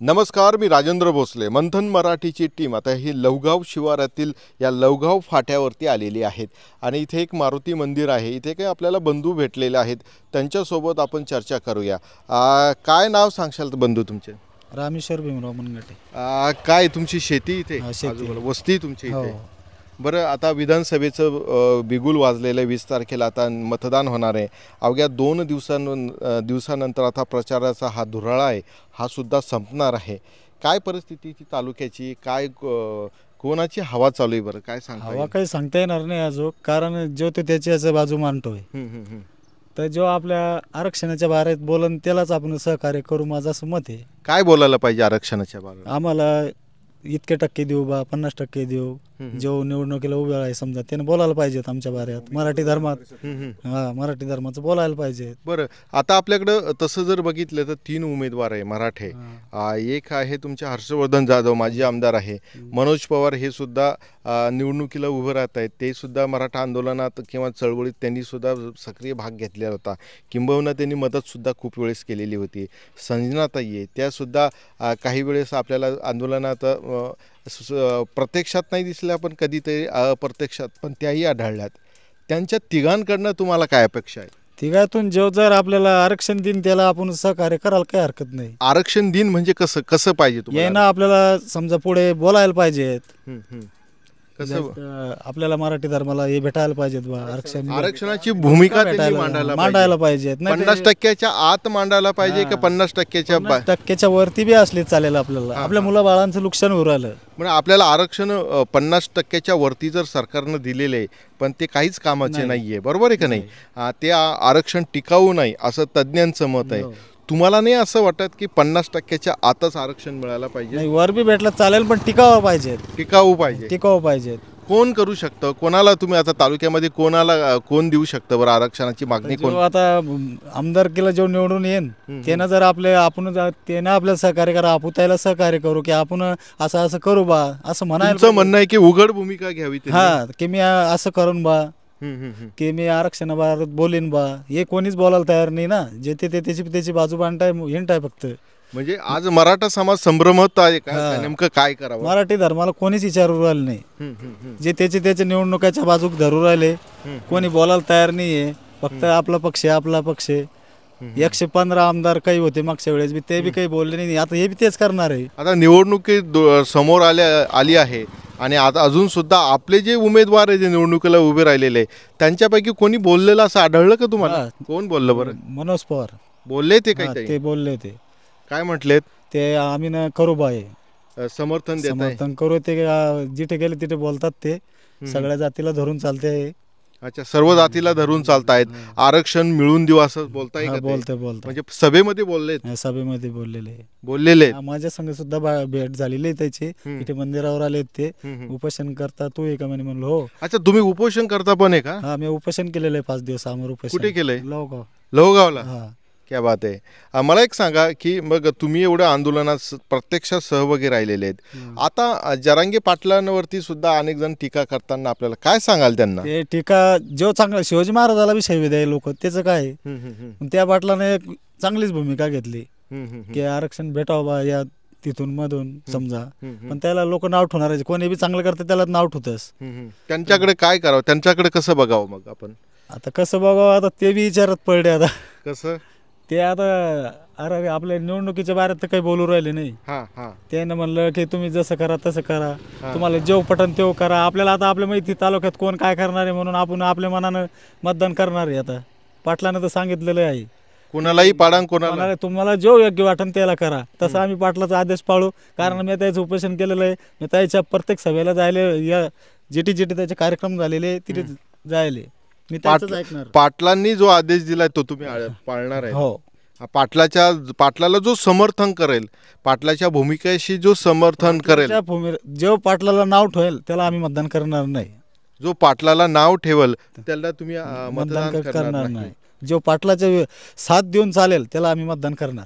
नमस्कार, मी राजेंद्र भोसले. मंथन मराठीची टीम आता ही लवगाव शिवारातील या लवगाव फाट्यावरती आलेली आहेत आणि इथे एक मारुती मंदिर आहे. इथे काही आपल्याला बंधू भेटलेले आहेत, त्यांच्यासोबत आपण चर्चा करूया. काय नाव सांगशाल बंधू तुमचे? रामेश्वर भीमराव मनगटे. काय तुमची शेती इथे? शेती. वस्ती तुमची इथे? हो. बरं, आता विधानसभेचं बिगुल वाजलेलं आहे. 20 तारखेला आता मतदान होणार आहे. अवघ्या 2 दिवसानंतर आता प्रचाराचा हा धुराळा आहे, हा सुद्धा संपणार आहे. काय परिस्थिती ती तालुक्याची, काय कोणाची हवा चालू आहे? बरं, काय सांगता हवा काही सांगता येणार नाही अजून, कारण जो तो त्याची बाजू मांडतोय. तर जो आपल्या आरक्षणाच्या बारेत बोलन त्यालाच आपण सहकार्य करू, माझं असं मत आहे. काय बोलायला पाहिजे आरक्षणाच्या बाबतीत? आम्हाला इतके टक्के देऊ बा, 50% देऊ. जो निवडणुकीला उभा आहे समजा त्याने बोलायला पाहिजेत आमच्या बाऱ्यात, मराठी धर्मात. मराठी धर्माचं बोलायला पाहिजे. बरं, आता आपल्याकडं तसं जर बघितलं तर 3 उमेदवार आहे मराठे. एक आहे तुमचे हर्षवर्धन जाधव, माजी आमदार आहे. मनोज पवार हे सुद्धा निवडणुकीला उभं राहत आहेत. ते सुद्धा मराठा आंदोलनात किंवा चळवळीत त्यांनी सुद्धा सक्रिय भाग घेतलेला होता. किंबहुना त्यांनी मदतसुद्धा खूप वेळेस केलेली होती. संजनाताई आहे, त्यासुद्धा काही वेळेस आपल्याला आंदोलनात प्रत्यक्षात नाही दिसल्या, पण कधीतरी अप्रत्यक्षात पण त्याही आढळल्यात. त्यांच्या तिघांकडनं तुम्हाला काय अपेक्षा आहे? तिघातून जो जर आपल्याला आरक्षण देईन त्याला आपण सहकार्य करायला काही हरकत नाही. आरक्षण दिन म्हणजे कसं कसं पाहिजे तुम्हाला? यायना आपल्याला समजा पुढे बोलायला पाहिजेत. कसं आपल्याला मराठी धर्माला हे भेटायला पाहिजेत बा, आरक्षणाची भूमिका त्यांनी मांडायला पाहिजेत. 50% आत मांडायला पाहिजे का 50% वरती बी असले चालेल आपल्याला. आपल्या मुलाबाळांचं नुकसान होऊ राहिलं. म्हणजे आपल्याला आरक्षण 50% वरती जर सरकारनं दिलेलं आहे, पण ते काहीच कामाचे नाहीये, बरोबर आहे का नाही? ते आरक्षण टिकाऊ नाही असं तज्ज्ञांचं मत आहे. तुम्हाला नाही असं वाटत की 50% आतच आरक्षण मिळायला पाहिजे? वर बी भेटलं चालेल, पण टिकाऊ पाहिजे. टिकाऊ पाहिजे. टिकाऊ पाहिजे. कोण करू शकतं? कोणाला तुम्ही आता तालुक्यामध्ये कोण देऊ शकतं बरं आरक्षणाची मागणी? कोण आता आमदारकीला जो निवडून येईन त्यानं जर त्यानं आपल्याला सहकार्य करा, आपण त्याला सहकार्य करू की आपण असं असं करू बा, असं म्हणायचं म्हणणं आहे की उघड भूमिका घ्यावी. की मी असं करून बा, की मी आरक्षणाबाबत बोलेन बा, हे कोणीच बोलायला तयार नाही ना. जे ते त्याची बाजू मांडताय हिंटाय फक्त. म्हणजे आज मराठा समाज संभ्रमत आहे का? नेमकं काय करावं? मराठी धर्माला कोणीच विचारू राहिलं नाही. जे त्याच्या निवडणुकाच्या बाजूक धरू राहिले, कोणी बोलायला तयार नाहीये. फक्त आपला पक्ष आपला पक्ष. 115 आमदार काही होते मागच्या वेळेस बी, ते बी काही बोलले नाही. आता हे बी तेच करणार आहे. आता निवडणुकीत समोर आली आहे आणि आता अजून सुद्धा आपले जे उमेदवार आहे जे निवडणुकीला उभे राहिलेले, त्यांच्यापैकी कोणी बोललेलं असं आढळलं का तुम्हाला? कोण बोललं बरं? मनोज पवार बोलले. ते काही ते बोलले. ते काय म्हटलेत? ते आम्ही ना करू बाय, समर्थन करू. ते जिथे गेले तिथे बोलतात. ते सगळ्या जातीला धरून चालते. अच्छा, सर्व जातीला धरून चालतायत. आरक्षण मिळून देऊ असं बोलताय का? बोलते म्हणजे सभेमध्ये बोलले? सभेमध्ये बोललेले. माझ्या संग सुद्धा भेट झालेली आहे त्याची. इथे मंदिरावर आले ते. उपोषण करता तू आहे का म्हणे? म्हणलं हो. अच्छा, तुम्ही उपोषण करता पण आहे का? हा, मी उपोषण केलेलं आहे 5 दिवस. आमर उपोषण. कुठे केलंय? लवगावला. क्या बात आहे. मला एक सांगा की मग तुम्ही एवढ्या आंदोलनात प्रत्यक्षात सहभागी राहिलेले आहेत. आता जरांगे पाटलांवरती सुद्धा अनेक जण टीका करताना आपल्याला काय सांगाल त्यांना? ते टीका जो चांगला शिवाजी महाराजाला बी शैवी द्याय लोक, त्याचं काय? त्या पाटलाने चांगलीच भूमिका घेतली की आरक्षण भेटावं बा या तिथून मधून समजा. पण त्याला लोक नाव ठेवणार. कोणी बी चांगलं करते त्याला नाव ठेवतस. त्यांच्याकडे काय करावं? त्यांच्याकडे कसं बघावं मग आपण? आता कसं बघावं? आता ते बी विचारत पडले. आता कसं ते आता अरे आपल्या निवडणुकीच्या बारेत तर काही बोलू राहिले नाही. त्यानं म्हणलं की तुम्ही जसं करा तसं करा, तुम्हाला जेव पटन तेव करा. आपल्याला आता आपल्या माहिती तालुक्यात कोण काय करणार आहे म्हणून आपण आपल्या मनानं मतदान करणार आहे. आता पाटलानं तर सांगितलेलं आहे, कोणालाही पाडान, कोणाला तुम्हाला जो योग्य वाटन त्याला करा. तसं आम्ही पाटलाचा आदेश पाळू. कारण मी त्याचं उपोषण केलेलं आहे. मी त्याच्या प्रत्येक सभेला जायले, या जिथे त्याचे कार्यक्रम झालेले तिथे जायले. मी त्याच ऐकणार. पाटलांनी जो आदेश दिलाय तो तुम्ही पाळणार आहे? हो. पाटलाला जो समर्थन करेल, पाटलाच्या भूमिकेशी जो समर्थन करेल, जो पाटलाला नाव ठेवेल त्याला आम्ही मतदान करणार नाही. जो पाटलाला नाव ठेवल त्याला तुम्ही मतदान करणार नाही. जो पाटलाचा साथ देऊन चालेल त्याला आम्ही मतदान करणार.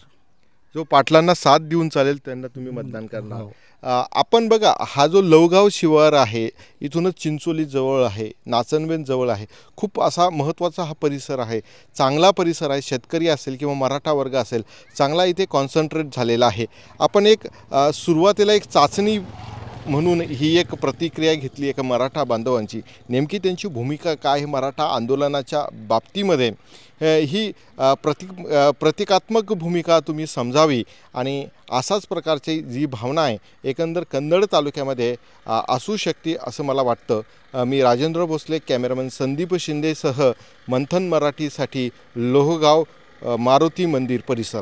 जो पाटलांना साथ देऊन चालेल त्यांना तुम्ही मतदान करणार. हो. आपण बघा, हा जो लवगाव शिवार आहे, इथूनच चिंचोली जवळ आहे, नाचनवेन जवळ आहे, खूप असा महत्त्वाचा हा परिसर आहे, चांगला परिसर आहे. शेतकरी असेल किंवा मराठा वर्ग असेल, चांगला इथे कॉन्सन्ट्रेट झालेला आहे. आपण एक सुरुवातीला एक चाचणी म्हणून ही एक प्रतिक्रिया घेतली एका मराठा बांधवांची. नेमकी त्यांची भूमिका काय, मराठा आंदोलनाच्या बाबतीमध्ये ही प्रतिकात्मक भूमिका तुम्ही समजावी आणि असाच प्रकारची जी भावना आहे एकंदर कन्नड तालुक्यामध्ये असू शकते असं मला वाटतं. मी राजेंद्र भोसले, कॅमेरामन संदीप शिंदेसह मंथन मराठीसाठी लोहगाव मारुती मंदिर परिसर.